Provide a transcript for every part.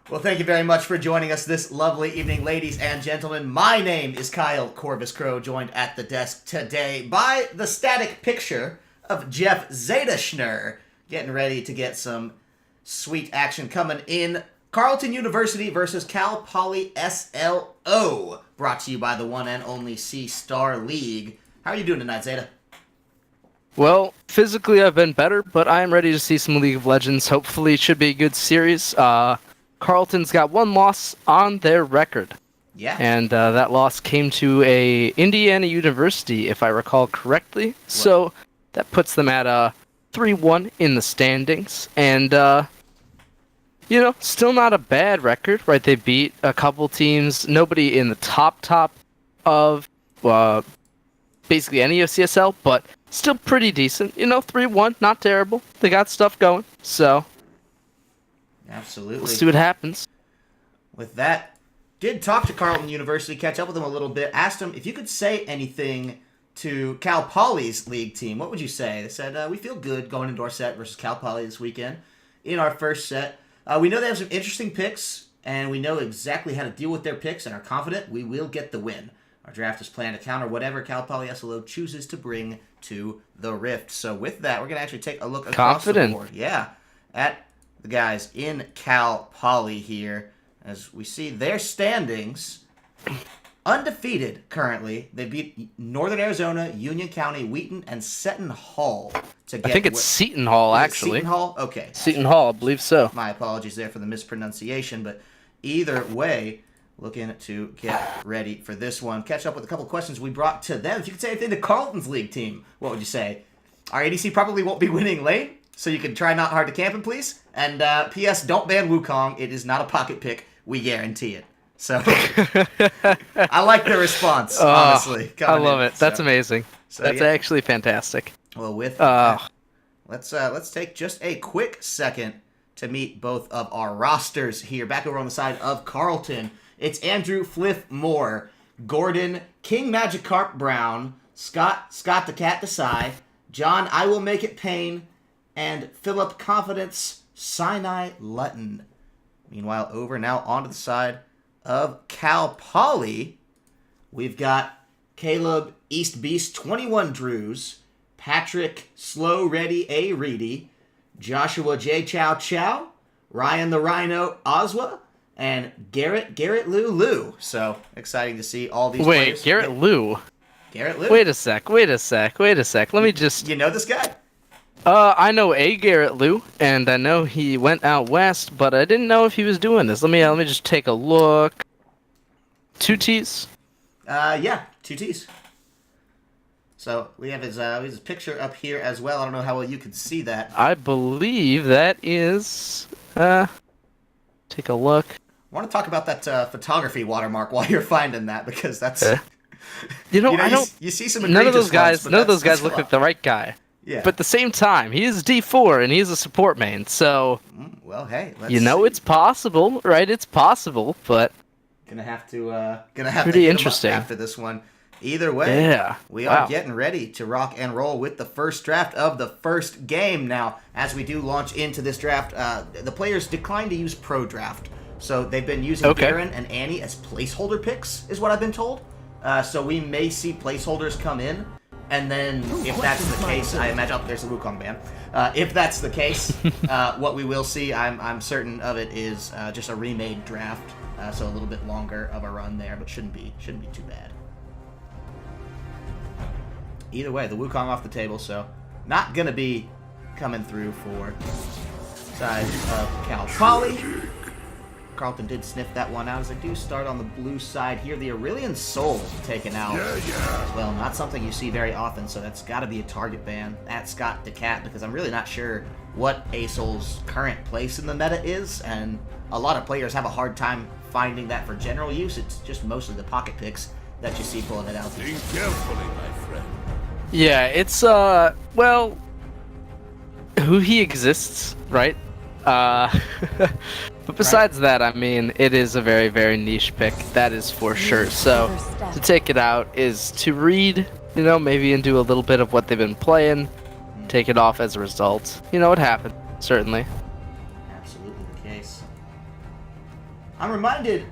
Well, thank you very much for joining us this lovely evening, ladies and gentlemen. My name is Kyle Corvus Crow, joined at the desk today by the static picture of Jeff Zetaschner, getting ready to get some sweet action coming in. Carleton University versus Cal Poly SLO, brought to you by the one and only C-Star League. How are you doing tonight, Zeta? Well, physically I've been better, but I am ready to see some League of Legends. Hopefully it should be a good series. Carleton's got one loss on their record. Yeah. And that loss came to a Indiana University, if I recall correctly. What? So that puts them at 3-1 in the standings. And, still not a bad record, right? They beat a couple teams. Nobody in the top of basically any of CSL, but still pretty decent. 3-1, not terrible. They got stuff going, so... Absolutely. Let's see what happens. With that, did talk to Carleton University, catch up with them a little bit, asked them if you could say anything to Cal Poly's league team. What would you say? They said, we feel good going into our set versus Cal Poly this weekend in our first set. We know they have some interesting picks, and we know exactly how to deal with their picks and are confident we will get the win. Our draft is planned to counter whatever Cal Poly SLO chooses to bring to the Rift. So with that, we're going to actually take a look across the board. Yeah, at the guys in Cal Poly here, as we see their standings. Undefeated currently. They beat Northern Arizona, Union County, Wheaton, and Seton Hall to get... I think it's Seton Hall, actually. Seton Hall? Okay. Seton Hall, I believe so. My apologies there for the mispronunciation, but either way, looking to get ready for this one. Catch up with a couple questions we brought to them. If you could say anything to Carleton's league team, what would you say? Our ADC probably won't be winning late, so you can try not hard to camp him, please. And P.S. Don't ban Wukong. It is not a pocket pick. We guarantee it. So I like the response, honestly. I love it. That's amazing. So, that's actually fantastic. Well, with that, let's take just a quick second to meet both of our rosters here. Back over on the side of Carleton, it's Andrew Fliff Moore, Gordon King Magikarp Brown, Scott the Cat Desai, John I Will Make It Pain, and Philip Confidence Sinai Lutton. Meanwhile, over now onto the side of Cal Poly, we've got Caleb East Beast 21 Drews, Patrick Slow Ready A Reedy, Joshua J Chow Chow, Ryan the Rhino Oswa, and Garrett Lou. So exciting to see all these players. Wait, Garrett Lou? Garrett Lou? Wait a sec. Let me just... You know this guy? I know a Garrett Lou, and I know he went out west, but I didn't know if he was doing this. Let me just take a look. 2 T's? Yeah, 2 T's. So we have his picture up here as well. I don't know how well you can see that. I believe that is... take a look. I want to talk about that photography watermark while you're finding that, because that's... I don't... You see some none of those guys look like the right guy. Yeah. But at the same time, he is D4 and he's a support main, so... Well, hey, let's it's possible, right? It's possible, but... Gonna have to pretty interesting after this one. Either way, yeah. We are getting ready to rock and roll with the first draft of the first game. Now, as we do launch into this draft, the players declined to use Pro Draft. So they've been using Garen and Annie as placeholder picks, is what I've been told. So we may see placeholders come in. And then, if that's the case, I imagine... Oh, there's a Wukong ban. If that's the case, what we will see, I'm certain of it, is just a remade draft. So a little bit longer of a run there, but shouldn't be too bad. Either way, the Wukong off the table, so not going to be coming through for side of Cal Poly. Carleton did sniff that one out as they do start on the blue side here. The Aurelian Soul taken out as well. Not something you see very often, so that's got to be a target ban at Scott the Cat, because I'm really not sure what ASOL's current place in the meta is, and a lot of players have a hard time finding that for general use. It's just mostly the pocket picks that you see pulling it out. Think carefully, my friend. Yeah, it's, well, who he exists, right? But besides that, I mean, it is a very, very niche pick. That is for sure. So to take it out is to read, maybe and do a little bit of what they've been playing, take it off as a result. It happened, certainly. Absolutely the case. I'm reminded,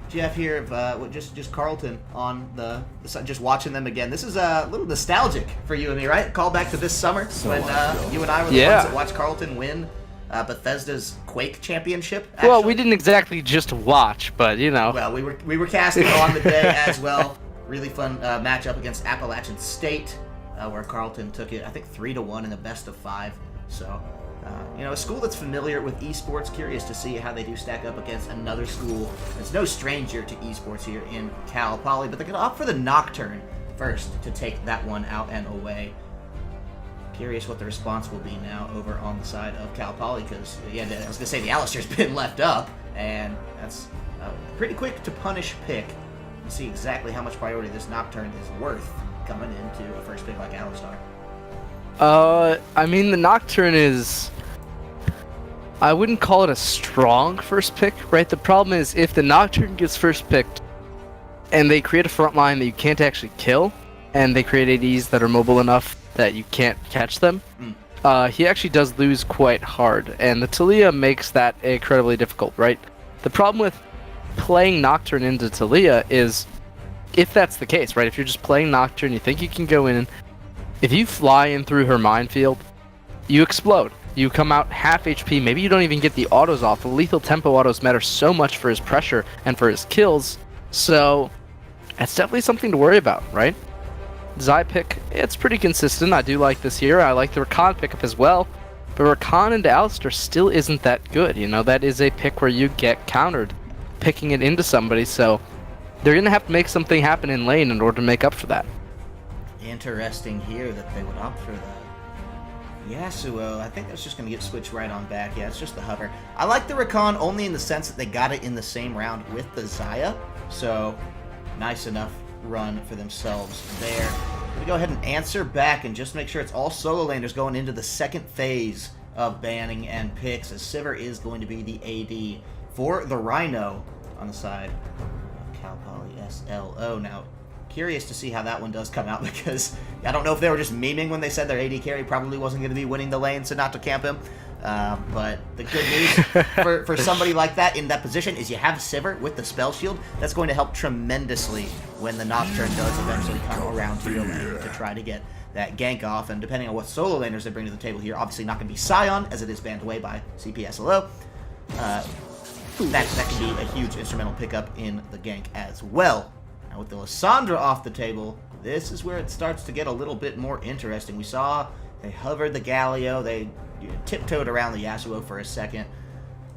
Jeff, here of just Carleton on the just watching them again. This is a little nostalgic for you and me, right? Call back to this summer when you and I were the ones that watched Carleton win Bethesda's Quake Championship. Actually. Well, we didn't exactly just watch, but you know. Well, we were casting on the day as well. Really fun matchup against Appalachian State, where Carleton took it, I think, 3-1 in the best of 5. So, a school that's familiar with esports, curious to see how they do stack up against another school that's no stranger to esports here in Cal Poly, but they're going to opt for the Nocturne first to take that one out and away. Curious what the response will be now over on the side of Cal Poly, because, yeah, I was going to say the Alistair's been left up, and that's a pretty quick to punish pick. You see exactly how much priority this Nocturne is worth coming into a first pick like Alistar. I mean, the Nocturne is... I wouldn't call it a strong first pick, right? The problem is, if the Nocturne gets first picked, and they create a front line that you can't actually kill, and they create ADs that are mobile enough that you can't catch them, he actually does lose quite hard, and the Talia makes that incredibly difficult, right? The problem with playing Nocturne into Talia is, if that's the case, right? If you're just playing Nocturne, you think you can go in, if you fly in through her minefield, you explode. You come out half HP, maybe you don't even get the autos off. The lethal tempo autos matter so much for his pressure and for his kills, so that's definitely something to worry about, right? Zai pick, it's pretty consistent. I do like this here. I like the Rakan pickup as well, but Rakan into Alistar still isn't that good. That is a pick where you get countered picking it into somebody, so they're going to have to make something happen in lane in order to make up for that. Interesting here that they would opt for the Yasuo. I think that's just going to get switched right on back. Yeah, it's just the hover. I like the Rakan only in the sense that they got it in the same round with the Xayah, so nice enough run for themselves there. I'm going to go ahead and answer back and just make sure it's all solo laners going into the second phase of banning and picks, as Sivir is going to be the AD for the Rhino on the side of Cal Poly SLO. Now, curious to see how that one does come out, because I don't know if they were just memeing when they said their AD carry probably wasn't going to be winning the lane, so not to camp him. But the good news for somebody like that in that position is you have Sivir with the spell shield. That's going to help tremendously when the Nocturne does eventually come around to your lane to try to get that gank off. And depending on what solo laners they bring to the table here, obviously not going to be Sion, as it is banned away by CPSLO. That can be a huge instrumental pickup in the gank as well. Now with the Lissandra off the table, this is where it starts to get a little bit more interesting. We saw they hovered the Galio, they tiptoed around the Yasuo for a second.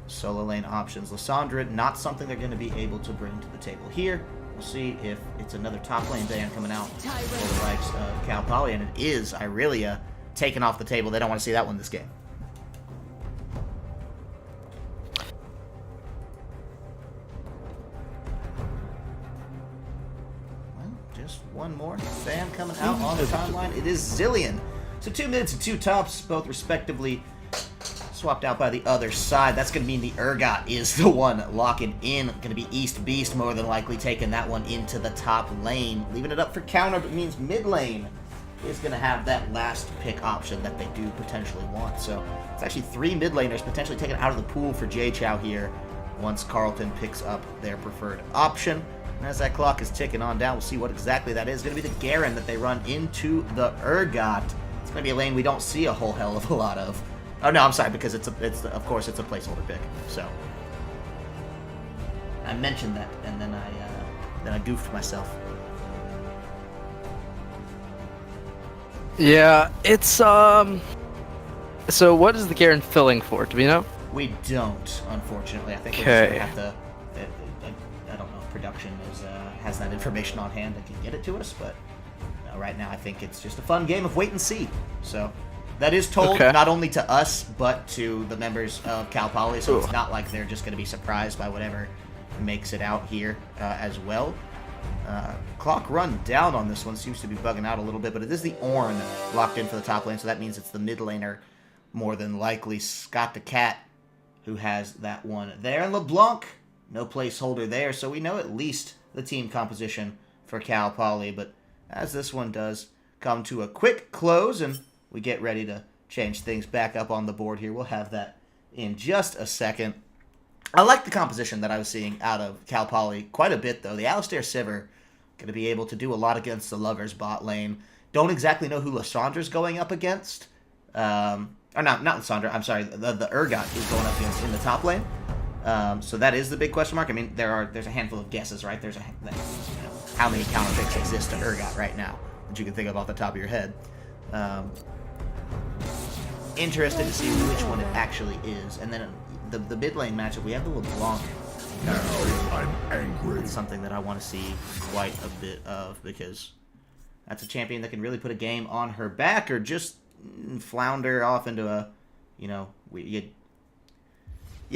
Solo lane options. Lissandra, not something they're going to be able to bring to the table here. We'll see if it's another top lane ban coming out for the likes of Cal Poly, and it is Irelia taken off the table. They don't want to see that one this game. Just one more fan coming out on the timeline. It is Zillion. So 2 mids and 2 tops, both respectively swapped out by the other side. That's going to mean the Urgot is the one locking in. Going to be East Beast, more than likely taking that one into the top lane. Leaving it up for counter, but means mid lane is going to have that last pick option that they do potentially want. So it's actually 3 mid laners potentially taken out of the pool for J-Chow here once Carleton picks up their preferred option. And as that clock is ticking on down, we'll see what exactly that is. It's going to be the Garen that they run into the Urgot. It's going to be a lane we don't see a whole hell of a lot of. Oh no, I'm sorry, because of course it's a placeholder pick. So I mentioned that, and then I goofed myself. Yeah, it's So what is the Garen filling for? Do we know? We don't, unfortunately. I think we're just gonna have to. I don't know if production has that information on hand and can get it to us, but right now I think it's just a fun game of wait and see. So that is told not only to us but to the members of Cal Poly, so it's not like they're just going to be surprised by whatever makes it out here as well. Clock run down on this one seems to be bugging out a little bit, but it is the Ornn locked in for the top lane, so that means it's the mid laner, more than likely Scott the Cat, who has that one there. And LeBlanc, no placeholder there, so we know at least the team composition for Cal Poly, but as this one does come to a quick close and we get ready to change things back up on the board here, we'll have that in just a second. I like the composition that I was seeing out of Cal Poly quite a bit, though. The Alistair Sivir going to be able to do a lot against the Lovers bot lane. Don't exactly know who Lissandra's going up against. Or not Lissandra, I'm sorry, the Urgot is going up against in the top lane. So that is the big question mark. I mean, there's a handful of guesses, right? There's how many counter picks exist to Urgot right now that you can think of off the top of your head. Interested to see which one it actually is. And then the mid lane matchup, we have the LeBlanc. Now I'm angry. It's something that I want to see quite a bit of, because that's a champion that can really put a game on her back or just flounder off into a, you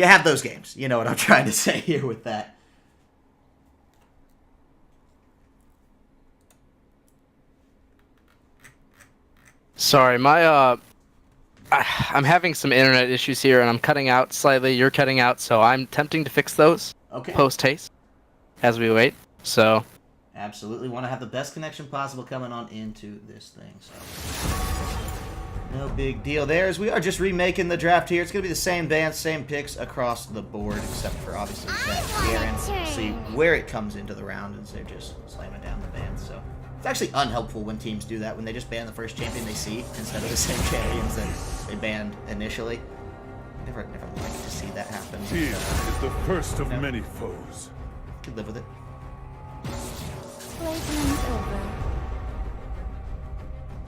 have those games. You know what I'm trying to say here with that. Sorry, I'm having some internet issues here, and I'm cutting out slightly. You're cutting out, so I'm attempting to fix those post haste as we wait. So absolutely want to have the best connection possible coming on into this thing. So no big deal there, as we are just remaking the draft here. It's going to be the same bands, same picks across the board, except for obviously that Garen. We'll see where it comes into the round, and they're just slamming down the bands. So it's actually unhelpful when teams do that, when they just ban the first champion they see instead of the same champions that they banned initially. Never like to see that happen. Fear is the first of many foes. Could live with it.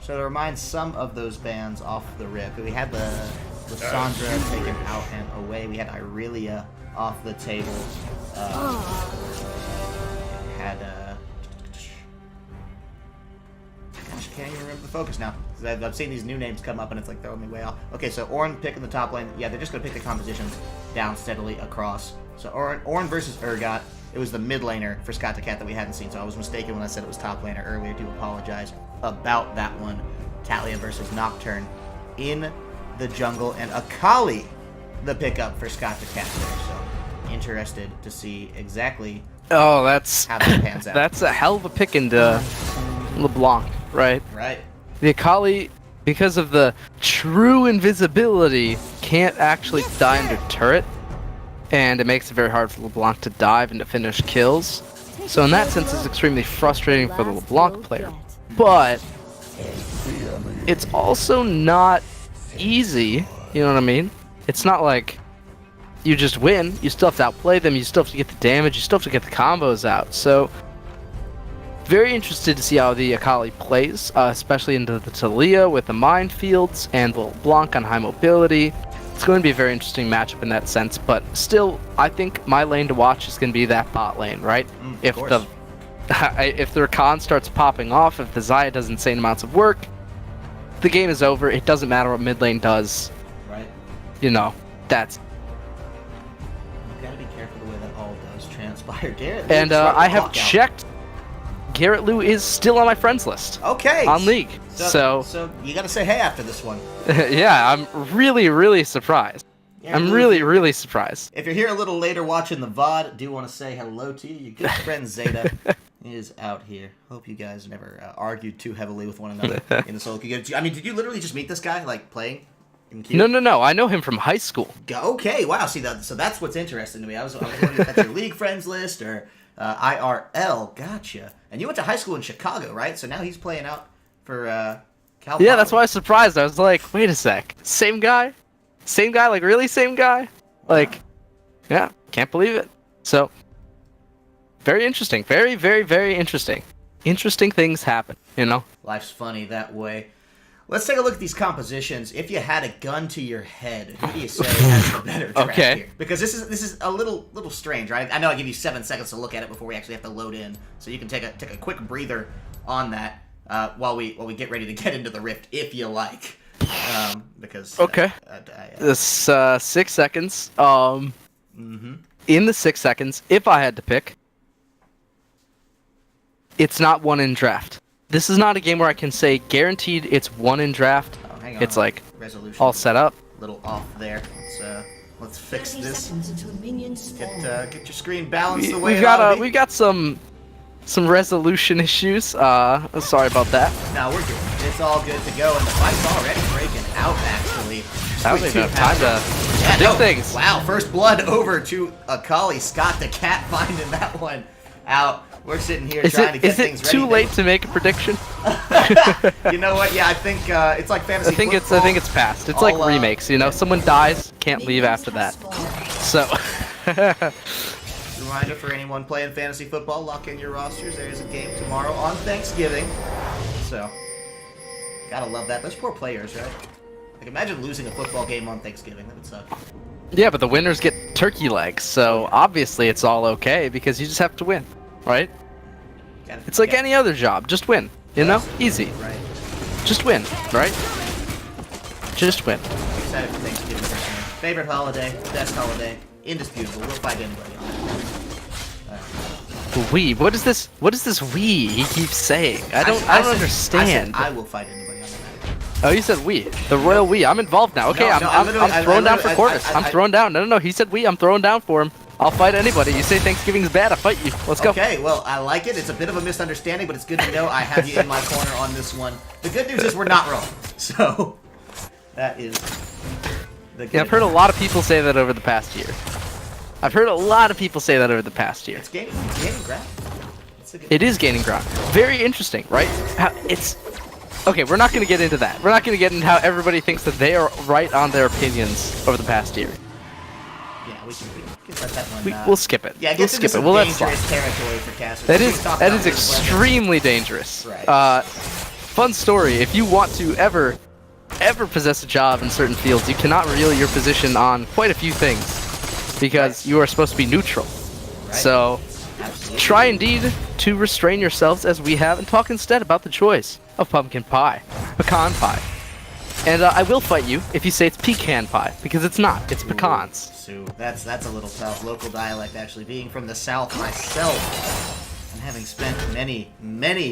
So to remind some of those bans off the rip, we had the Lissandra taken out and away. We had Irelia off the table. Had gosh, I can't even remember the focus now. I've seen these new names come up and it's like throwing me way off. Okay, so Ornn picking the top lane. Yeah, they're just gonna pick the compositions down steadily across. So Ornn versus Urgot. It was the mid laner for Scott the Cat that we hadn't seen, so I was mistaken when I said it was top laner earlier. I do apologize about that one. Talia versus Nocturne in the jungle, and Akali the pickup for Scott the Cat there. So interested to see exactly how that pans out. That's a hell of a pick into LeBlanc, right? Right. The Akali, because of the true invisibility, can't actually die under turret, and it makes it very hard for LeBlanc to dive and to finish kills. So in that sense, it's extremely frustrating for the LeBlanc player. But it's also not easy, you know what I mean? It's not like you just win. You still have to outplay them, you still have to get the damage, you still have to get the combos out. So very interested to see how the Akali plays, especially into the Talia with the minefields and the LeBlanc on high mobility. It's going to be a very interesting matchup in that sense, but still, I think my lane to watch is going to be that bot lane, right? If the Rakan starts popping off, if the Xayah does insane amounts of work, the game is over. It doesn't matter what mid lane does. Right. That's... You've got to be careful the way that all does transpire. Garrett and I have checked. Garrett Lou is still on my friends list. Okay. On League. So you got to say hey after this one. Yeah, I'm really, really surprised. Yeah, I'm really, really surprised. If you're here a little later watching the VOD, do want to say hello to you. Your good friend Zeta is out here. Hope you guys never argued too heavily with one another in the solo queue. I mean, did you literally just meet this guy, like, playing in queue? No. I know him from high school. Okay, wow. See, so that's what's interesting to me. I was wondering if that's your League friends list or IRL. Gotcha. And you went to high school in Chicago, right? So now he's playing out for Cal. Yeah, that's why I was surprised. I was like, wait a sec. Same guy? Same guy? Like, really same guy? Like, yeah, can't believe it. So, very interesting. Very, very, very interesting. Interesting things happen, you know? Life's funny that way. Let's take a look at these compositions. If you had a gun to your head, who do you say has the better draft here? Because this is a little strange, right? I know I give you 7 seconds to look at it before we actually have to load in, so you can take a quick breather on that while we get ready to get into the rift, if you like. Because okay, this 6 seconds. In the 6 seconds, if I had to pick, it's not one in draft. This is not a game where I can say guaranteed it's one in draft. Oh, hang on. It's like resolution all set up. A little off there. Let's fix this. Get your screen balanced the way we've got some resolution issues. Sorry about that. No, we're good. It's all good to go, and the fight's already breaking out. Actually, I don't even have time to Yeah, Big things. Wow, first blood over to Akali. Scott the cat finding that one out. We're sitting here trying to get things ready. Is it too late to make a prediction? You know what? Yeah, I think it's like fantasy football. I think it's past. It's like remakes. You know, someone dies, can't leave after that. So. Reminder for anyone playing fantasy football: lock in your rosters. There is a game tomorrow on Thanksgiving. So, gotta love that. Those poor players, right? Like, imagine losing a football game on Thanksgiving. That would suck. Yeah, but the winners get turkey legs, so obviously it's all okay because you just have to win, right? It's like any other job. Just win. You know? Easy. Right. Just win, right? Just win. Excited for Thanksgiving personally. Favorite holiday, best holiday, indisputable. We'll fight anybody on it. We. What is this? What is this we he keeps saying? I don't understand. I will fight anybody on that. Oh, you said we. The royal we. I'm involved now. Okay, I'm throwing down for Corvus. I'm throwing down. No, he said we. I'm throwing down for him. I'll fight anybody. You say Thanksgiving's bad, I'll fight you. Let's go. Okay, well, I like it. It's a bit of a misunderstanding, but it's good to know I have you in my corner on this one. The good news is we're not wrong. So, that is the good. Yeah, I've heard a lot of people say that over the past year. It's gaining ground. It is gaining ground. Very interesting, right? Okay, we're not going to get into that. We're not going to get into how everybody thinks that they are right on their opinions over the past year. Yeah, we can let that one. We'll skip it. Yeah, we'll skip it. We'll let it slide. Territory for casters. That is extremely dangerous. Right. Fun story. If you want to ever possess a job in certain fields, you cannot reveal your position on quite a few things because you are supposed to be neutral. Right. So try indeed to restrain yourselves as we have and talk instead about the choice of pumpkin pie, pecan pie. And I will fight you if you say it's pecan pie, because it's not. It's pecans. So that's a little tough. Local dialect, actually. Being from the south myself, and having spent many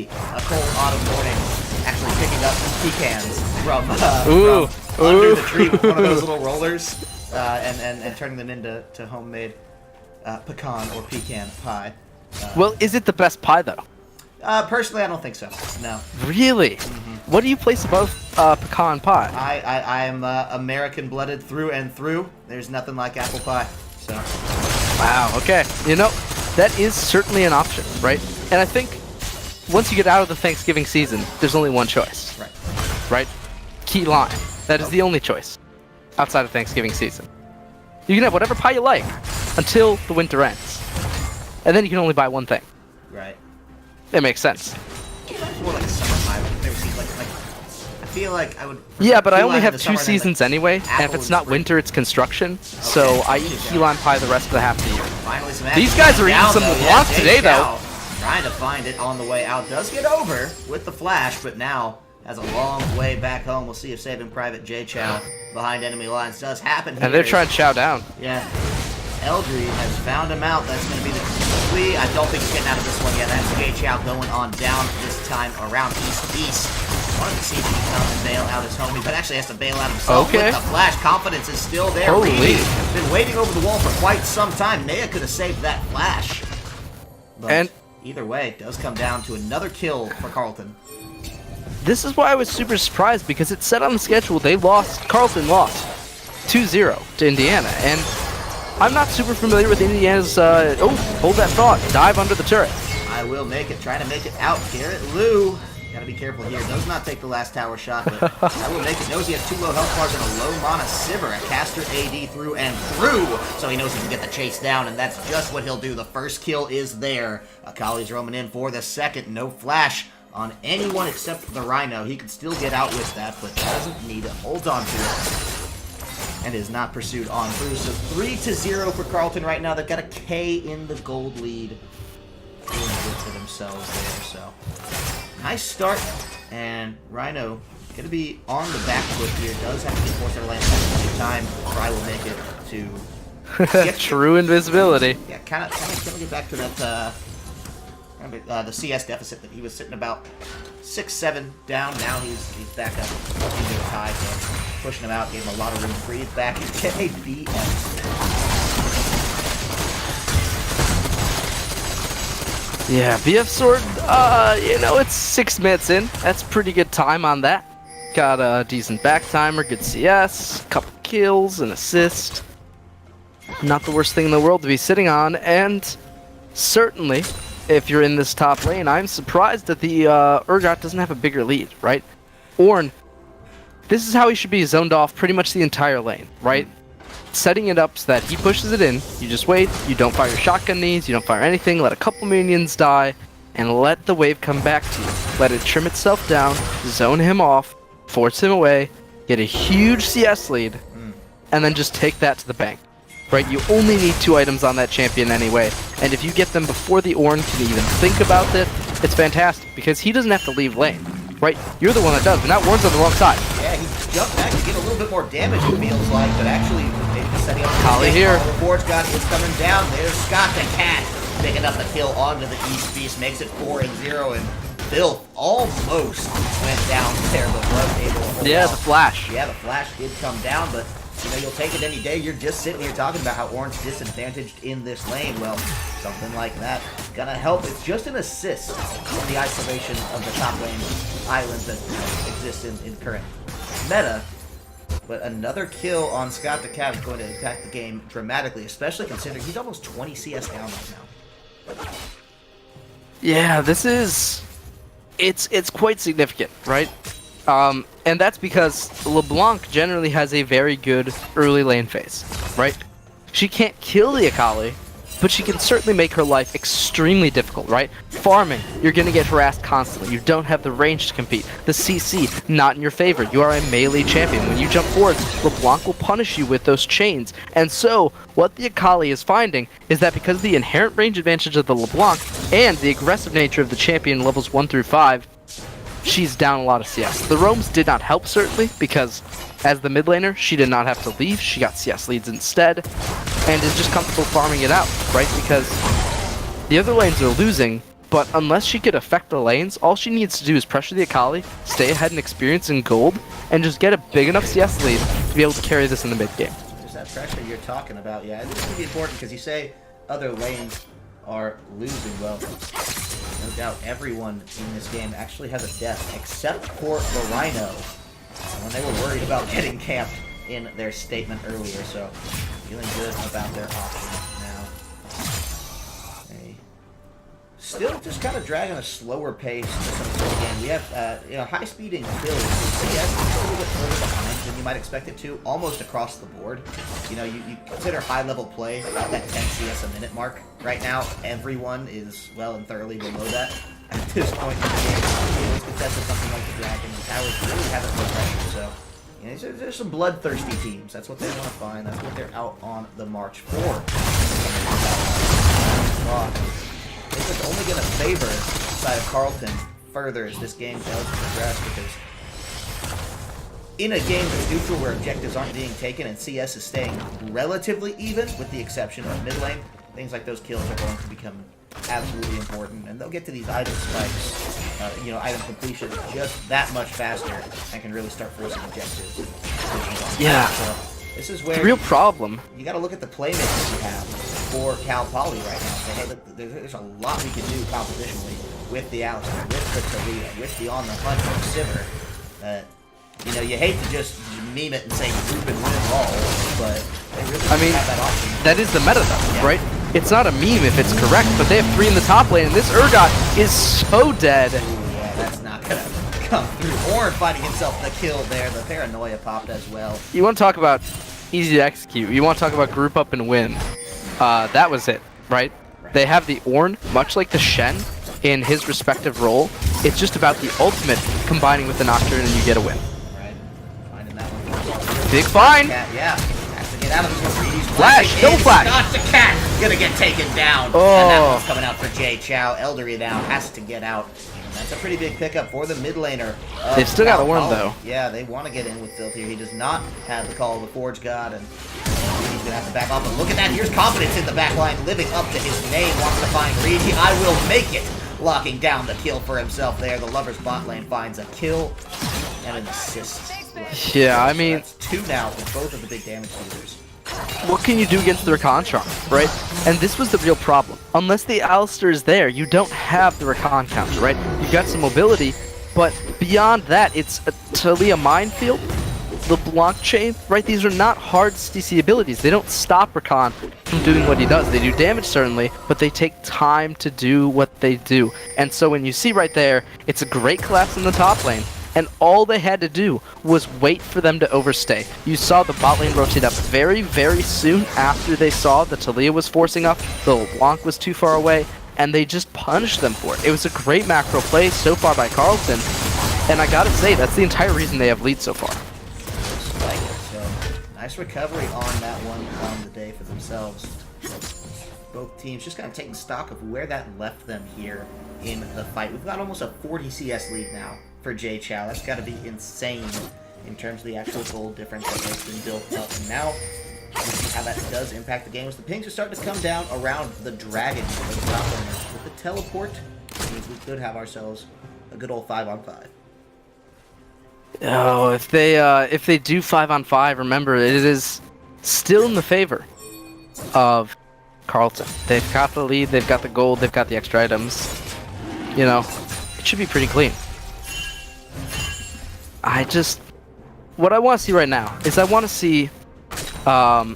a cold autumn morning actually picking up pecans from under the tree with one of those little rollers, and turning them into homemade pecan or pecan pie. Well, is it the best pie, though? Personally, I don't think so. No. Really? Mm-hmm. What do you place above pecan pie? I am American-blooded through and through. There's nothing like apple pie. So. Wow. Okay. You know, that is certainly an option, right? And I think once you get out of the Thanksgiving season, there's only one choice. Right. Right? Key lime. That is the only choice outside of Thanksgiving season. You can have whatever pie you like until the winter ends, and then you can only buy one thing. Right. It makes sense. More like a summer pie. Like, I feel like I would. Yeah, but I only have 2 seasons anyway, and if it's not winter, it's construction. Okay, so I eat key lime pie the rest of the half of the year. Finally, some These guys are eating some LeBlanc today, though. Trying to find it on the way out. Does get over with the flash, but now has a long way back home. We'll see if Saving Private J Chow behind enemy lines does happen here. And they're trying to chow down. Yeah. Eldred has found him out. That's going to be the Lee. I don't think he's getting out of this one yet. That's J Chow going on down this time around east. Wanted to see if he can come and bail out his homie, but actually has to bail out himself with the flash. Confidence is still there. Holy. Has been waiting over the wall for quite some time. Nea could have saved that flash. But and either way, it does come down to another kill for Carleton. This is why I was super surprised, because it said on the schedule Carleton lost 2-0 to Indiana, and I'm not super familiar with Indiana's, hold that thought, dive under the turret. I will make it, trying to make it out. Garrett Lou, gotta be careful here, does not take the last tower shot, but I will make it. Knows he has 2 low health bars and a low mana Sivir, a caster AD through and through, so he knows he can get the chase down, and that's just what he'll do. The first kill is there. Akali's roaming in for the second, no flash on anyone except the Rhino. He can still get out with that, but doesn't need it. Holds on to it. And is not pursued on through. So 3-0 for Carleton right now. They've got a K in the gold lead. Doing good for themselves there. So nice start. And Rhino going to be on the back foot here. Does have to get forced out of land at the same time. Try will make it to true invisibility. Yeah, kind of get back to that the CS deficit that he was sitting about 6-7 down. Now he's back up into a tie, so pushing him out, gave him a lot of room to breathe back and get a BS. Yeah, BF Sword, you know, it's 6 minutes in. That's pretty good time on that. Got a decent back timer, good CS, couple kills, an assist. Not the worst thing in the world to be sitting on, and certainly, if you're in this top lane, I'm surprised that the Urgot doesn't have a bigger lead, right? Ornn, this is how he should be zoned off pretty much the entire lane, right? Setting it up so that he pushes it in, you just wait, you don't fire your shotgun needs, you don't fire anything, let a couple minions die, and let the wave come back to you. Let it trim itself down, zone him off, force him away, get a huge CS lead, and then just take that to the bank. Right, you only need 2 items on that champion anyway, and if you get them before the Ornn can even think about it, it's fantastic, because he doesn't have to leave lane, right? You're the one that does, but now Ornn's on the wrong side. Yeah, he jumped back to get a little bit more damage, it feels like, but actually, maybe setting up Kali here. The board's got is coming down. There's Scott the Cat picking up the kill onto the East Beast, makes it 4-0, and Filth almost went down there, but was able to hold Yeah, out. the flash. Yeah, the flash did come down, but you know, you'll take it any day. You're just sitting here talking about how Ornn's disadvantaged in this lane. Well, something like that gonna help. It's just an assist in the isolation of the top lane islands that exist in current meta. But another kill on Scott the Cat is going to impact the game dramatically, especially considering he's almost 20 CS down right now. Yeah, this is... It's quite significant, right? And that's because LeBlanc generally has a very good early lane phase, right? She can't kill the Akali, but she can certainly make her life extremely difficult, right? Farming, you're gonna get harassed constantly. You don't have the range to compete. The CC, not in your favor. You are a melee champion. When you jump forward, LeBlanc will punish you with those chains. And so, what the Akali is finding is that because of the inherent range advantage of the LeBlanc and the aggressive nature of the champion levels 1 through 5, she's down a lot of CS. The roams did not help, certainly, because as the mid laner, she did not have to leave. She got CS leads instead, and is just comfortable farming it out, right? Because the other lanes are losing, but unless she could affect the lanes, all she needs to do is pressure the Akali, stay ahead in experience and gold, and just get a big enough CS lead to be able to carry this in the mid game. Just that pressure you're talking about, yeah. This is going to be important because you say other lanes are losing. Well, no doubt everyone in this game actually has a death, except for the Rhino. When they were worried about getting camped in their statement earlier, so feeling good about their options now. They still just kind of dragging a slower pace to some of the game. We have high speeding kills. CS is a little bit further behind than you might expect it to, almost across the board. You know, you consider high level play about that 10 CS a minute mark. Right now, everyone is well and thoroughly below that. At this point in the game, it's contested something like the Dragon. The towers really haven't put pressure, so you know, there's some bloodthirsty teams. That's what they want to find. That's what they're out on the march for. This is only going to favor the side of Carleton further as this game does progress, because in a game that's neutral where objectives aren't being taken and CS is staying relatively even, with the exception of mid lane, things like those kills are going to become absolutely important, and they'll get to these item spikes, item completion just that much faster, and can really start forcing objectives. Yeah. So this is where The real problem. you got to look at the playmakers you have for Cal Poly right now. Say, hey, look, there's a lot we can do compositionally with the Alistar, with the Taliyah, with the On the Hunt from Sivir. You know, you hate to just meme it and say group and win all, but they really have that option. That is the meta though, right? It's not a meme if it's correct, but they have 3 in the top lane, and this Urgot is so dead. Ooh, yeah, that's not gonna come through. Ornn finding himself the kill there. The paranoia popped as well. You want to talk about easy to execute. You want to talk about group up and win. That was it, right? They have the Ornn, much like the Shen, in his respective role. It's just about the ultimate combining with the Nocturne, and you get a win. Right. Finding that one. Big find! Yeah. Has to get out of this. Flash! Double flash! Not the cat! Gonna get taken down. Oh. And that one's coming out for Jay Chow. Eldery now has to get out. And that's a pretty big pickup for the mid laner. They've still got a worm, though. Yeah, they want to get in with Filth here. He does not have the call of the Forge God, and he's gonna have to back off. But look at that. Here's confidence in the back line, living up to his name. Wants to find Reed. I will make it. Locking down the kill for himself there. The Lover's bot lane finds a kill and an assist. Yeah, I mean, that's 2 now for both of the big damage users. what can you do against the Rakan, right? And this was the real problem. Unless the Alistar is there, you don't have the Rakan counter, right? You got some mobility, but beyond that, it's a Taliyah minefield the blockchain, right? These are not hard CC abilities. They don't stop Rakan from doing what he does. They do damage, certainly, but they take time to do what they do. And so when you see right there, it's a great collapse in the top lane, and all they had to do was wait for them to overstay. You saw the bot lane rotate up very, very soon after they saw that Taliyah was forcing up, the LeBlanc was too far away, and they just punished them for it. It was a great macro play so far by Carleton, and I gotta say, that's the entire reason they have lead so far. Like it. So, nice recovery on that one on the day for themselves. Both teams just kind of taking stock of where that left them here in the fight. We've got almost a 40 CS lead now for Jay Chow. That's got to be insane in terms of the actual goal difference that has been built up. And now, we'll see how that does impact the game. As the pings are starting to come down around the dragon with the teleport, means we could have ourselves a good old 5-on-5. Oh, if they do 5-on-5, remember it is still in the favor of Carleton. They've got the lead, they've got the gold, they've got the extra items. You know, it should be pretty clean. What I want to see right now is I want to see Cal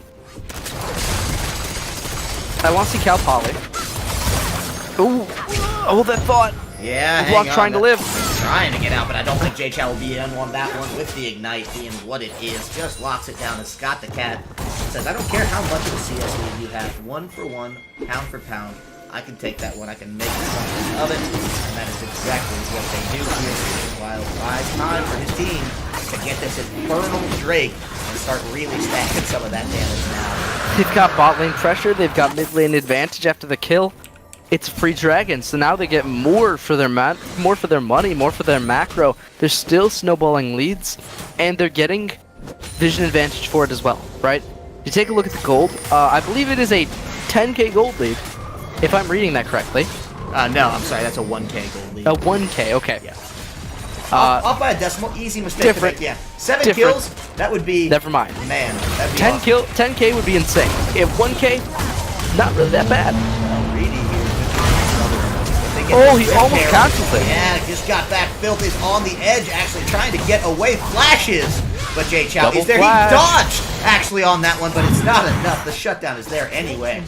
Poly. Ooh, hold that thought. Yeah, LeBlanc trying to live. Trying to get out, but I don't think Jay Chow will be in on that one with the Ignite being what it is. Just locks it down as Scott the Cat says, I don't care how much of a CS lead you have, 1 for 1, pound for pound, I can take that one, I can make something of it, and that is exactly what they do here. While buys time for his team to get this Infernal Drake and start really stacking some of that damage now. They've got bot lane pressure, they've got mid lane advantage after the kill. It's free dragon, so now they get more for their more for their money, more for their macro. They're still snowballing leads, and they're getting vision advantage for it as well, right? You take a look at the gold. I believe it is a 10k gold lead, if I'm reading that correctly. No, I'm sorry, that's a 1k gold lead. A 1k, okay. Yeah. Off by a decimal, easy mistake different. to make, yeah. 7 Different. kills, that would be... Never mind. Man, that'd be awesome. 10k would be insane. If 1k, not really that bad. Greedy here. Oh, he almost cancels it. Yeah, just got back. Filth is on the edge, actually trying to get away. Flashes! But Jay Chow is there. Flash. He dodged, actually, on that one, but it's not enough. The shutdown is there anyway.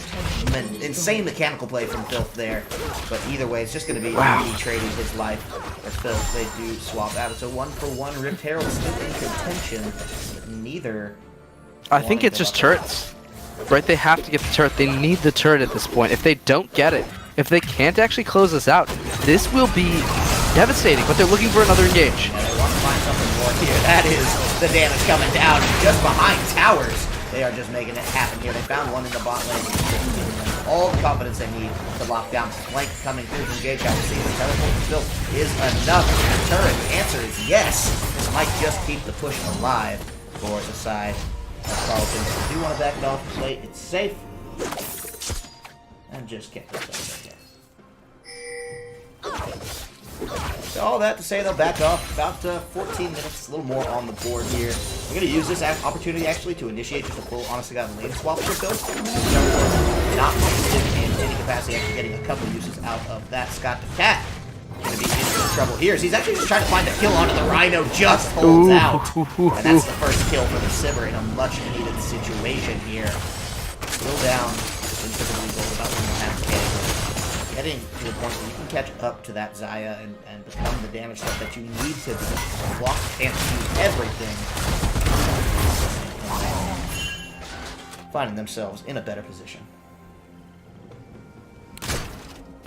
An insane mechanical play from Filth there. But either way, it's just going to be Greedy trading his life. As Filth, they do swap out. It's a 1-for-1. Rift Herald still in contention. But neither... I think it's just turrets. Right, they have to get the turret. They need the turret at this point. If they don't get it, if they can't actually close this out, this will be devastating, but they're looking for another engage. Yeah, they want to find something more here. That is the damage coming down just behind towers. They are just making it happen here. They found one in the bot lane. All the confidence they need to lock down. Flank coming through from Jay Chow. We'll see if the teleport still is enough. The turret, the answer is yes. This might just keep the push alive for the side of Carleton. If you do want to back it off, play it safe. And just get this again. So all that to say, they'll back off about 14 minutes, a little more on the board here. We're going to use this opportunity actually to initiate just a full honest to God lane swap for Phil. Not wasted in any capacity, actually getting a couple uses out of that. Scott the Cat going to be in some trouble here. So he's actually just trying to find a kill onto the Rhino, just holds out. And that's the first kill for the Sivir in a much needed situation here. Still down. Typically goes about 1.5k. Getting to the point where you can catch up to that Xayah and become the damage stuff that you need to be. Block can't do everything. Finding themselves in a better position.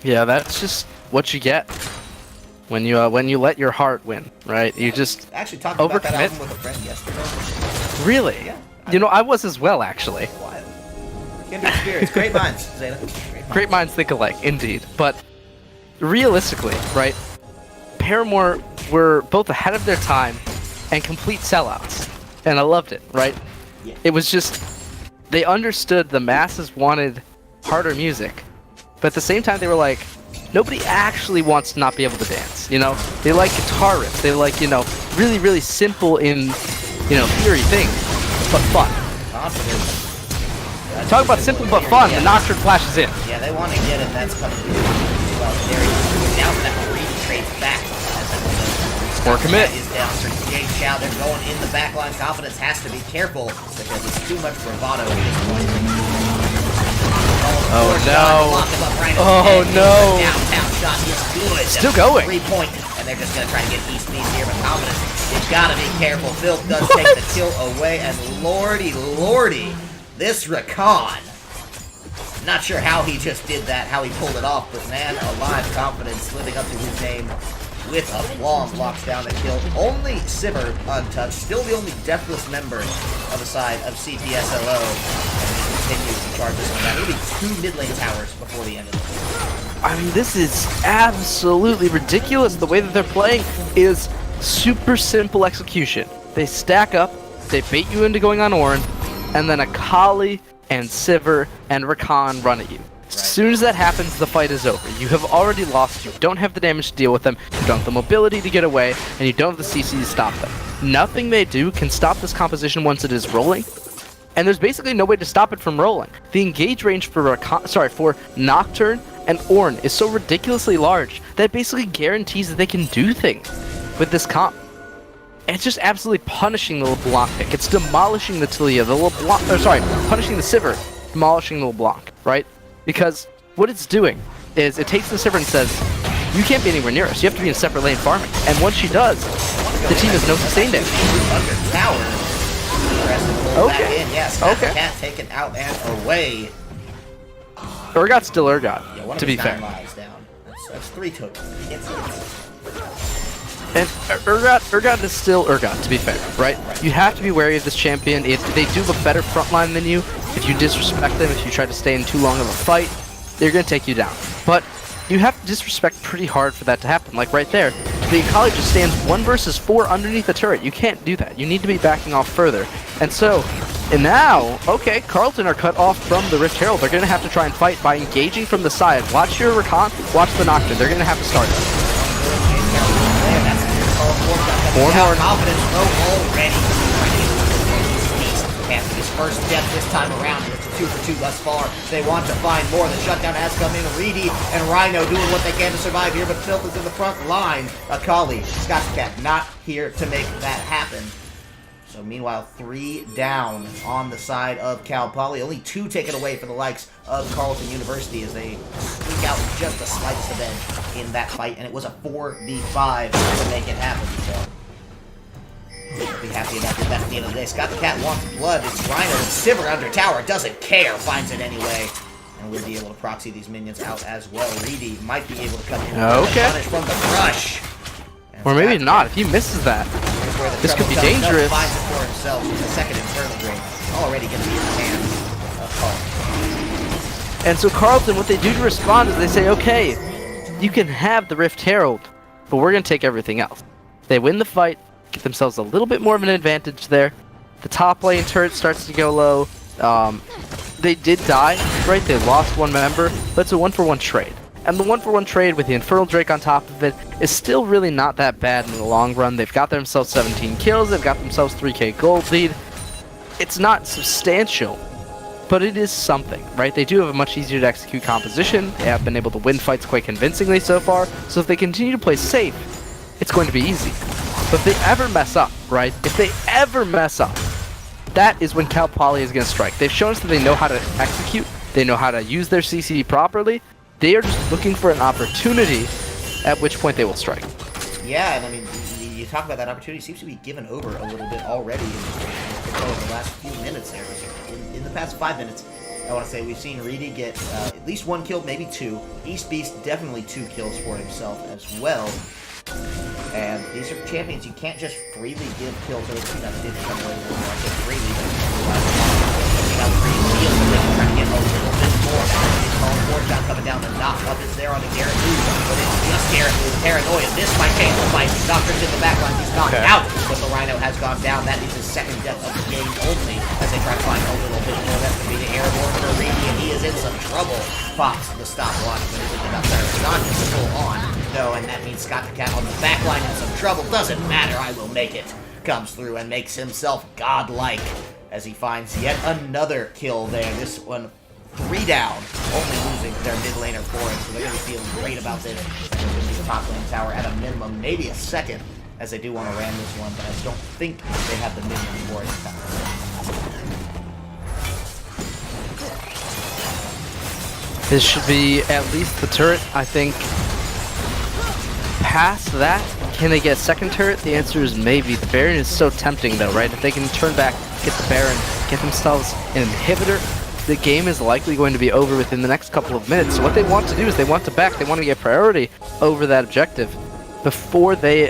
Yeah, that's just what you get when you let your heart win, right? You just actually talked about that overcommit. album with a friend yesterday. Really? Yeah. You know, I was as well, actually. Wild. Kindred spirits, great minds, Zeta. Great minds think alike, indeed. But realistically, right, Paramore were both ahead of their time and complete sellouts. And I loved it, right? Yeah. It was just, they understood the masses wanted harder music. But at the same time, they were like, nobody actually wants to not be able to dance, you know? They like guitar riffs. They like, you know, really, really simple in, you know, theory things, but fun. Confidence. Talk about simple but fun, the Nocturne flashes in. Yeah, they want to get it, that's coming through. Well, there he is. Down to that Greedy trades back as that Or commit. Is down for Jay Chow. They're going in the back line. Confidence has to be careful because it's too much bravado at this point. Oh no. Lock him up right Oh no. Downtown shot is good. Still going. 3-point. And they're just going to try to get East Beast here, but Confidence, you've got to be careful. Filth does take the kill away, and lordy, this Rakan. Not sure how he just did that, how he pulled it off, but man alive, Confidence living up to his name with a long locks down the kill. Only Sivir untouched, still the only deathless member of the side of CPSLO. And he continues to charge this one down. It'll be 2 mid lane towers before the end of this. I mean, this is absolutely ridiculous. The way that they're playing is super simple execution. They stack up, they bait you into going on Orin, and then Akali and Sivir and Rakan run at you. As soon as that happens, the fight is over. You have already lost. You don't have the damage to deal with them, you don't have the mobility to get away, and you don't have the CC to stop them. Nothing they do can stop this composition once it is rolling, and there's basically no way to stop it from rolling. The engage range for for Nocturne and Ornn is so ridiculously large that it basically guarantees that they can do things with this comp. And it's just absolutely punishing the LeBlanc pick. It's demolishing the Talia, punishing the Sivir, demolishing the LeBlanc, right? Because what it's doing is it takes the Sivir and says, you can't be anywhere near us, you have to be in a separate lane farming. And once she does, the team has no sustain damage. Under tower. Okay. Yes, okay. Cat taken out and away. Urgot's still Urgot, Yeah, to be fair. lives down. That's 3 tokens. And Urgot is still Urgot, to be fair, right? You have to be wary of this champion. They do have a better front line than you. If you disrespect them, if you try to stay in too long of a fight, they're going to take you down. But you have to disrespect pretty hard for that to happen. Like right there, the Akali just stands 1 versus 4 underneath the turret. You can't do that. You need to be backing off further. And so, and now, okay, Carleton are cut off from the Rift Herald. They're going to have to try and fight by engaging from the side. Watch your Rakan, watch the Nocturne. They're going to have to start. More confidence already. His first death this time around, and it's a 2 for 2 thus far. They want to find more. The shutdown has come in. Reedy and Rhino doing what they can to survive here, but Filth is in the front line. Akali, Cat not here to make that happen. So meanwhile, 3 down on the side of Cal Poly. Only 2 taken away for the likes of Carleton University as they squeak out just the slightest of edge in that fight, and it was a 4v5 to make it happen. So be happy about that at the end of the day. Scott the Cat wants blood. It's Rhino and Sivir under tower. Doesn't care. Finds it anyway. And we'll be able to proxy these minions out as well. Reedy might be able to come in and punish from the rush. Or maybe not. If he misses that, this could be dangerous. Finds it for himself with the second Infernal Drain. Already going to be in the hands of Carleton. And so Carleton, what they do to respond is they say, okay, you can have the Rift Herald, but we're going to take everything else. They win the fight, get themselves a little bit more of an advantage there. The top lane turret starts to go low. They did die, right? They lost 1 member, but it's a 1-for-1 trade. And the 1-for-1 trade with the Infernal Drake on top of it is still really not that bad in the long run. They've got themselves 17 kills, they've got themselves 3k gold lead. It's not substantial, but it is something, right? They do have a much easier to execute composition. They have been able to win fights quite convincingly so far, so if they continue to play safe, it's going to be easy. But if they ever mess up, right? If they ever mess up, that is when Cal Poly is going to strike. They've shown us that they know how to execute, they know how to use their CC properly. They are just looking for an opportunity, at which point they will strike. Yeah, and I mean, you talk about that opportunity, seems to be given over a little bit already in the last few minutes there. In the past 5 minutes, I want to say we've seen Reedy get at least 1 kill, maybe 2. East Beast definitely 2 kills for himself as well. And these are champions you can't just freely give kills. So it's, did come away with more, so freely, but how Reedy feels that they can try to get a little bit more. Shot coming down, the knock up is there on the Garrett Lou, but it's just Garrett Lou, paranoia. This might change the fight. Doctor's in the backline, he's knocked out, but the Rhino has gone down. That is his 2nd death of the game only, as they try to find a little bit more. That's going to be the airborne for Reedy, and he is in some trouble. Pops the stopwatch, but isn't enough there. It's not just full on, though, and that means Scott the Cat on the backline in some trouble. Doesn't matter, I will make it. Comes through and makes himself godlike, as he finds yet another kill there. This one 3 down, only losing their mid laner for it, so they're going to be feeling great about this. They're going to be the top lane tower at a minimum, maybe a 2nd, as they do want to ram this one, but I don't think they have the minions for it. This should be at least the turret, I think. Past that, can they get second turret? The answer is maybe. The Baron is so tempting though, right? If they can turn back, get the Baron, get themselves an inhibitor, the game is likely going to be over within the next couple of minutes. So what they want to do is they want to back, they want to get priority over that objective before they,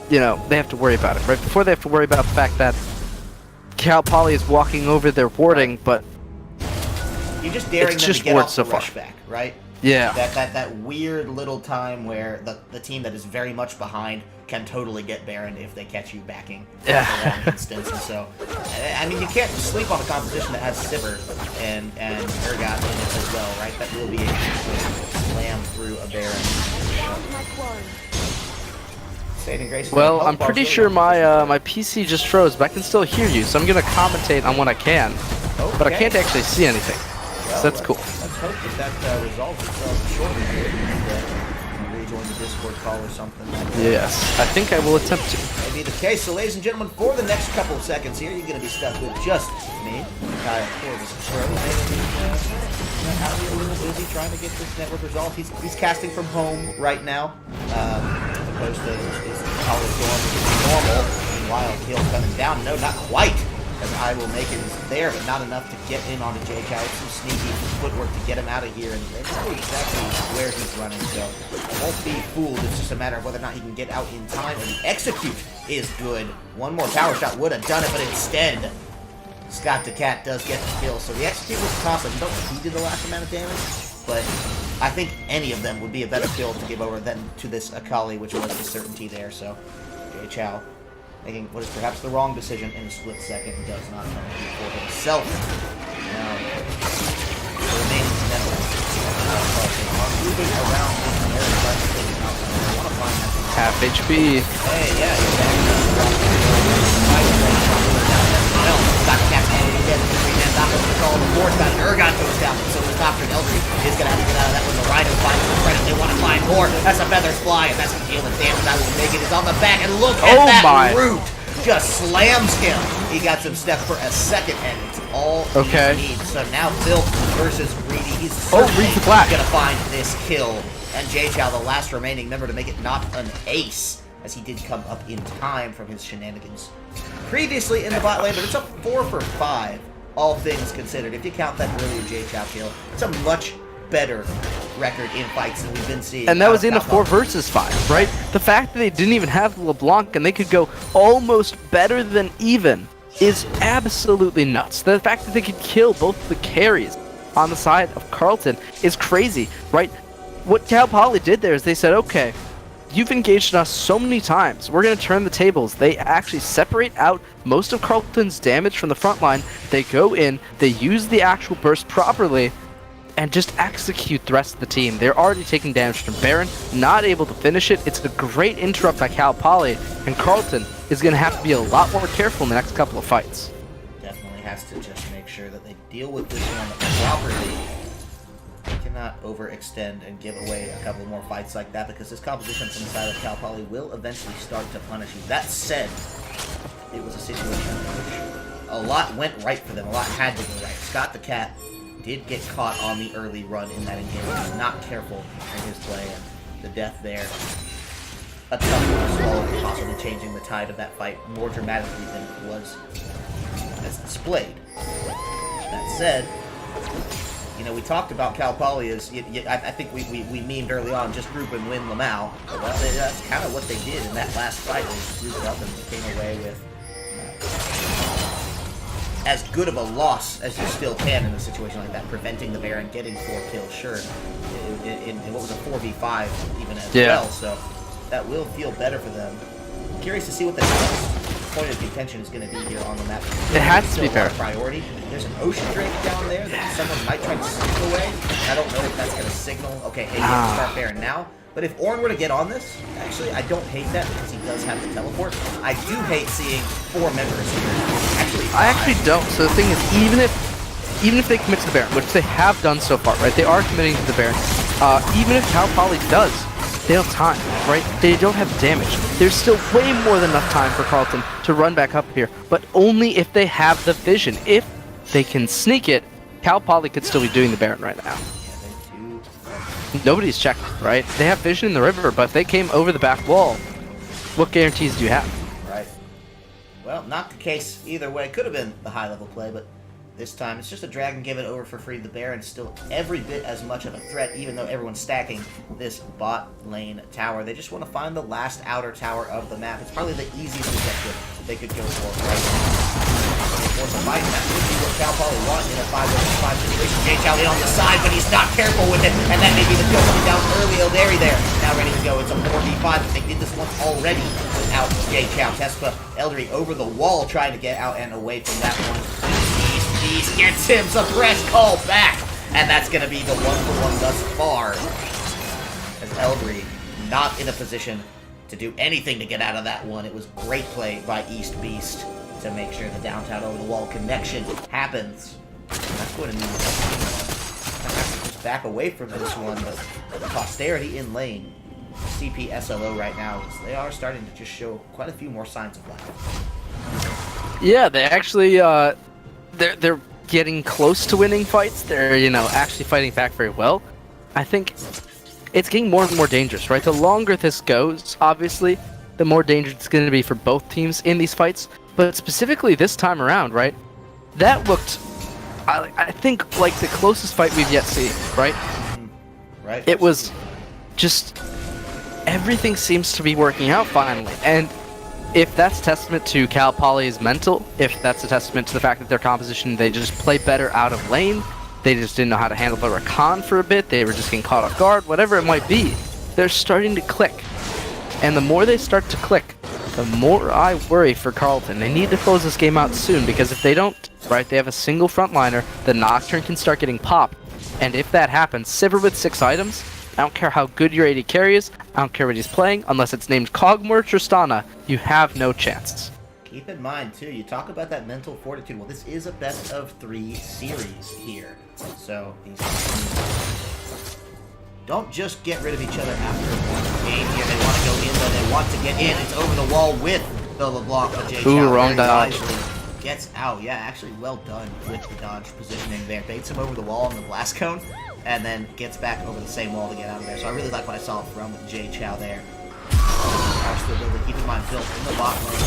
you know, they have to worry about it, right? Before they have to worry about the fact that Cal Poly is walking over their warding, but you're just daring it's them just to get ward off so the far. rush back, right? Yeah. That weird little time where the team that is very much behind can totally get Baron if they catch you backing. Yeah. For that instance. And so, I mean, you can't sleep on a composition that has Sivir and Urgot in it as well, right? That will be a slam through a Baron. Saving Grace. Well, I'm pretty sure my PC just froze, but I can still hear you, so I'm gonna commentate on what I can. Okay. But I can't actually see anything. Well, So that's cool. Let's hope that resolves itself shortly and rejoin the Discord call or something. Yes, I think I will attempt to. May be the case. So, ladies and gentlemen, for the next couple of seconds here, you're going to be stuck with just me, Kyle, for this pro. Out here a little busy trying to get this network resolved. He's casting from home right now, as opposed to his college dorm, which is normal. Meanwhile, Kill coming down. No, not quite. As I will make it there, but not enough to get in onto Jake Chow. Some sneaky footwork to get him out of here, and they know exactly where he's running, so won't be fooled. It's just a matter of whether or not he can get out in time, and the execute is good. One more power shot would have done it, but instead, Scott the Cat does get the kill, so the execute was toss-up. I don't think he did the last amount of damage, but I think any of them would be a better build to give over than to this Akali, which was the certainty there, so Jay Chow making what is perhaps the wrong decision in a split second, does not come for himself. Now, the remaining network are moving around in the air, but I want to find that. Half HP. Hey, yeah, he's well, got the captain and again, the three-man battle to call the fourth got Urgot goes down, so the Doctor and Eldry is going to have to get out of that when the Rhino finds the credit. They want to find more. That's a Feathers Fly, and that's going to deal the damage. That will make it. Is on the back, and look at that root. Just slams him. He got some step for a second, and it's all he needs. So now Filth versus Greedy. He's certainly gonna find this kill. And Jay Chow, the last remaining member to make it not an ace, as he did come up in time from his shenanigans previously in the bot lane, but it's a 4 for 5, all things considered. If you count that earlier Jay Chow kill, it's a much better record in fights than we've been seeing. And that was in a 4 versus 5, right? The fact that they didn't even have LeBlanc and they could go almost better than even is absolutely nuts. The fact that they could kill both the carries on the side of Carleton is crazy, right? What Cal Poly did there is they said, okay, you've engaged us so many times, we're going to turn the tables. They actually separate out most of Carleton's damage from the front line. They go in, they use the actual burst properly, and just execute the rest of the team. They're already taking damage from Baron, not able to finish it. It's a great interrupt by Cal Poly, and Carleton is going to have to be a lot more careful in the next couple of fights. Definitely has to just make sure that they deal with this one properly. They cannot overextend and give away a couple more fights like that, because this composition from the side of Cal Poly will eventually start to punish you. That said, it was a situation in which a lot went right for them. A lot had to go right. Scott the Cat did get caught on the early run in that engagement. He was not careful in his play, and the death there, a tough one to swallow, possibly changing the tide of that fight more dramatically than it was as displayed. That said, you know, we talked about Cal Poly as, I think we memed early on, just group and win Lamau. Well, that's kind of what they did in that last fight. They just grouped up and came away with as good of a loss as you still can in a situation like that, preventing the Baron getting 4 kills, sure, in what was a 4v5 even as well, so that will feel better for them. Curious to see what the next point of contention is going to be here on the map. It has to be fair. Priority. There's an Ocean Drake down there that someone might try to sneak away. I don't know if that's going to signal, okay, hey, you have to start Baron now. But if Ornn were to get on this, actually, I don't hate that because he does have the teleport. I do hate seeing 4 members here. Actually, I actually don't. So the thing is, even if they commit to the Baron, which they have done so far, right? They are committing to the Baron. Even if Cal Poly does They don't have time, right? They don't have damage. There's still way more than enough time for Carleton to run back up here, but only if they have the vision. If they can sneak it, Cal Poly could still be doing the Baron right now. Yeah, they do. Nobody's checked, right? They have vision in the river, but if they came over the back wall, what guarantees do you have? Right. Well, not the case either way. Could have been the high-level play, but this time it's just a drag and give it over for free. The Baron's still every bit as much of a threat, even though everyone's stacking this bot lane tower. They just want to find the last outer tower of the map. It's probably the easiest objective they could go for right now. Force a fight, that would be what Cal Poly want in a 5-5 situation. J-Chow in on the side, but he's not careful with it, and that may be the kill coming down early. Elderry there, now ready to go. It's a 4v5, but they did this once already without J-Chow. Tespa, Elderry over the wall, trying to get out and away from that one. Beast gets him, suppress call back, and that's going to be the 1-for-1 thus far, as Elderry not in a position to do anything to get out of that one. It was great play by East Beast to make sure the downtown over the wall connection happens. And that's going to mean have to just back away from this one, but the posterity in lane, CPSLO right now, they are starting to just show quite a few more signs of life. Yeah, they actually, they're getting close to winning fights. They're, actually fighting back very well. I think it's getting more and more dangerous, right? The longer this goes, obviously, the more dangerous it's going to be for both teams in these fights. But specifically this time around, right? That looked, I think, like the closest fight we've yet seen, right? Right. It was just everything seems to be working out finally, and if that's testament to Cal Poly's mental, if that's a testament to the fact that their composition, they just play better out of lane, they just didn't know how to handle the Rakan for a bit, they were just getting caught off guard, whatever it might be, they're starting to click. And the more they start to click, the more I worry for Carleton. They need to close this game out soon, because if they don't, right, they have a single frontliner, the Nocturne can start getting popped. And if that happens, Sivir with 6 items, I don't care how good your AD carry is, I don't care what he's playing, unless it's named Kog'Maw or Tristana, you have no chance. Keep in mind, too, you talk about that mental fortitude. Well, this is a best-of-3 series here. So, these don't just get rid of each other after one game here. They want to go in, though. They want to get in. It's over the wall with the LeBlanc, but J-Chow Ooh, wrong dodge. Gets out. Yeah, actually well done with the dodge positioning there. Baits him over the wall on the blast cone, and then gets back over the same wall to get out of there. So I really like what I saw from J-Chow there. Still building. Keep in mind, built in the bot lane.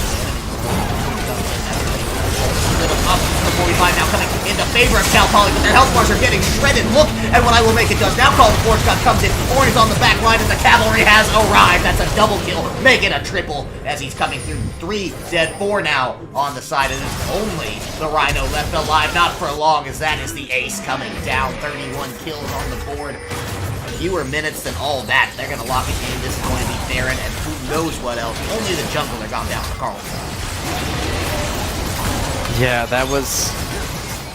Up to 45 now coming into favor of Cal Poly, but their health bars are getting shredded. Look at what I Will Make It does. Now Call Force Gun comes in. Orange on the back line as the cavalry has arrived. That's a double kill. Make it a triple as he's coming through. 3 dead, 4 now on the side. And it's only the Rhino left alive. Not for long, as that is the ace coming down. 31 kills on the board. Fewer minutes than all that. They're going to lock it in. This is going to be Baron, and who knows what else. Only the jungler gone down for Carleton. Yeah, that was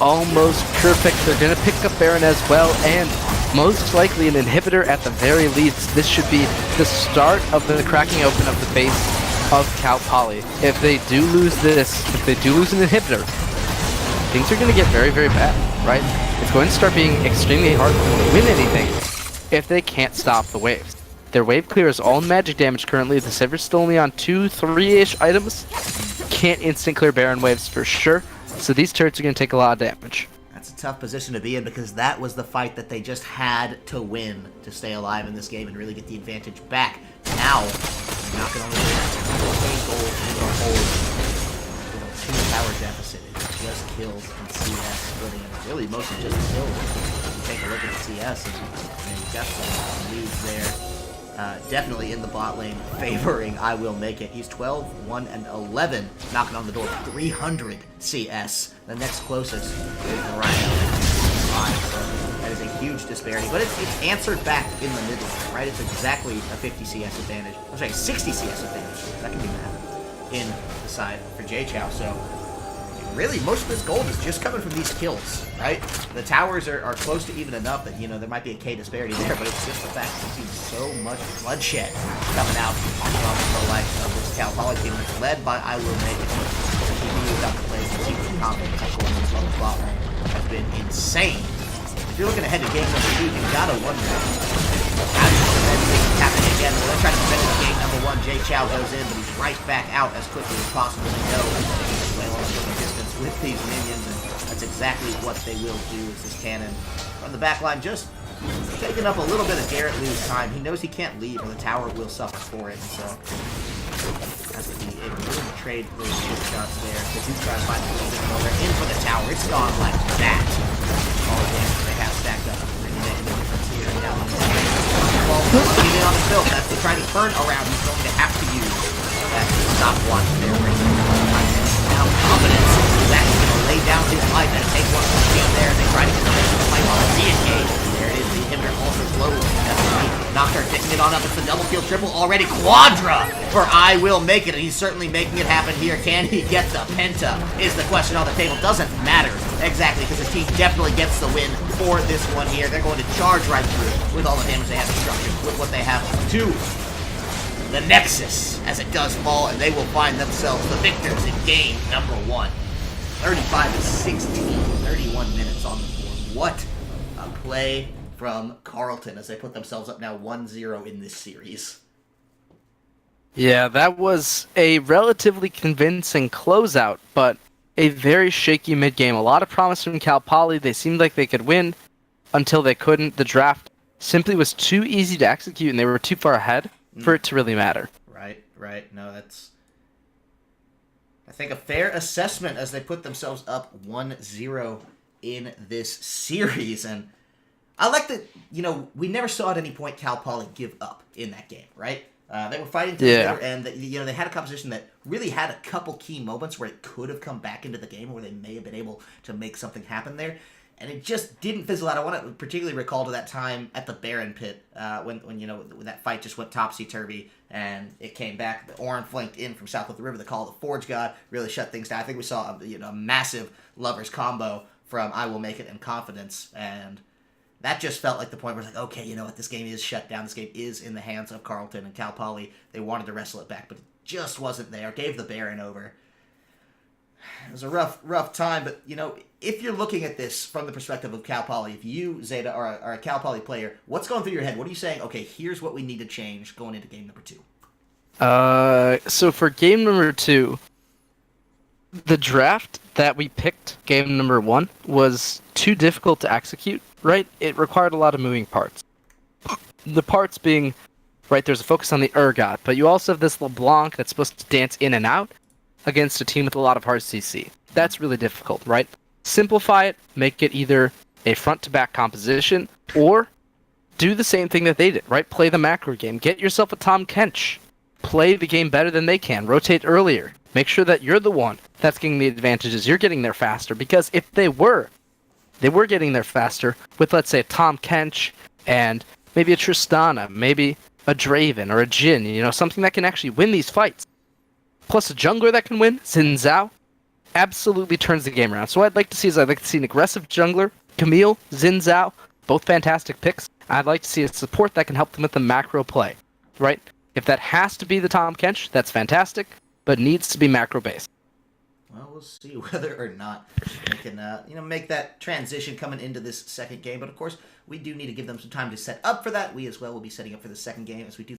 almost perfect. They're going to pick up Baron as well, and most likely an inhibitor at the very least. This should be the start of the cracking open of the base of Cal Poly. If they do lose this, if they do lose an inhibitor, things are going to get very, very bad, right? It's going to start being extremely hard for them to win anything if they can't stop the waves. Their wave clear is all magic damage currently. The Sivir's still only on 2, 3-ish items. Can't instant clear Baron waves for sure. So these turrets are going to take a lot of damage. That's a tough position to be in, because that was the fight that they just had to win to stay alive in this game and really get the advantage back. Now, you're not going to only gold in the whole 2-tower deficit. It's just kills and CS splitting, and really mostly just kills. You take a look at the CS, and you've got some leads there. Definitely in the bot lane, favoring I Will Make It. He's 12, 1, and 11, knocking on the door. 300 CS. The next closest is Rhino. So that is a huge disparity, but it's answered back in the middle, right? It's exactly a 50 CS advantage. I'm sorry, 60 CS advantage. That can be math in the side for J-Chow. So really, most of this gold is just coming from these kills, right? The towers are close to even enough that, there might be a K disparity there, but it's just the fact that we've seen so much bloodshed coming out from the likes of this Cal Poly team. It's led by I Will Make It. He got the plays and keep the confidence going on the bot lane has been insane. If you're looking ahead to game number 2, you gotta wonder, how do you prevent things happening again Jay Chow goes in, but he's right back out as quickly as possible. They know he's well on the distance with these minions, and that's exactly what they will do. Is this cannon from the back line just taking up a little bit of Garrett Liu's time. He knows he can't leave, or the tower will suffer for it, so has to be able to trade those good shots there. The two tries to find a little bit more. They're in for the tower. It's gone like that. All the damage they have stacked up. Really making a difference here. And down on the ball, getting on the field. That's the trying to turn around. He's going to have to use that stopwatch there. Now confidence is actually going to lay down his life and take one from the team there. They try to get the fight on the re-engage. There it is. The inhibitor also slows. That's Knocker picking it on up. It's the double kill, triple already. Quadra for I Will Make It. And he's certainly making it happen here. Can he get the penta? Is the question on the table. Doesn't matter exactly because his team definitely gets the win for this one here. They're going to charge right through with all the damage they have destruction with what they have to the Nexus as it does fall, and they will find themselves the victors in game number 1. 35-16, 31 minutes on the board. What a play from Carleton as they put themselves up now 1-0 in this series. Yeah, that was a relatively convincing closeout, but a very shaky mid-game. A lot of promise from Cal Poly. They seemed like they could win until they couldn't. The draft simply was too easy to execute, and they were too far ahead for it to really matter. Right. No, that's, I think, a fair assessment as they put themselves up 1-0 in this series. And I like that, we never saw at any point Cal Poly give up in that game, right? They were fighting together, and they had a composition that really had a couple key moments where it could have come back into the game, where they may have been able to make something happen there, and it just didn't fizzle out. I want to particularly recall to that time at the Baron Pit when that fight just went topsy-turvy, and it came back. The Orin flanked in from south of the river. The Call of the Forge God really shut things down. I think we saw a massive lovers combo from I Will Make It and Confidence, and that just felt like the point where it's like, okay, you know what, this game is shut down. This game is in the hands of Carleton and Cal Poly. They wanted to wrestle it back, but it just wasn't there. Gave the Baron over. It was a rough time, but, if you're looking at this from the perspective of Cal Poly, if you, Zeta, are a Cal Poly player, what's going through your head? What are you saying, okay, here's what we need to change going into game number 2? So for game number 2, the draft that we picked, game number 1, was too difficult to execute, right? It required a lot of moving parts. The parts being, right, there's a focus on the Urgot, but you also have this LeBlanc that's supposed to dance in and out against a team with a lot of hard CC. That's really difficult, right? Simplify it, make it either a front-to-back composition, or do the same thing that they did, right? Play the macro game. Get yourself a Tom Kench. Play the game better than they can. Rotate earlier. Make sure that you're the one that's getting the advantages. You're getting there faster, because if they were getting there faster with, let's say, a Tom Kench and maybe a Tristana, maybe a Draven or a Jhin, something that can actually win these fights. Plus a jungler that can win, Xin Zhao, absolutely turns the game around. So what I'd like to see an aggressive jungler, Camille, Xin Zhao, both fantastic picks. I'd like to see a support that can help them with the macro play, right? If that has to be the Tom Kench, that's fantastic, but needs to be macro-based. Well, we'll see whether or not they can, make that transition coming into this second game. But, of course, we do need to give them some time to set up for that. We, as well, will be setting up for the second game as we do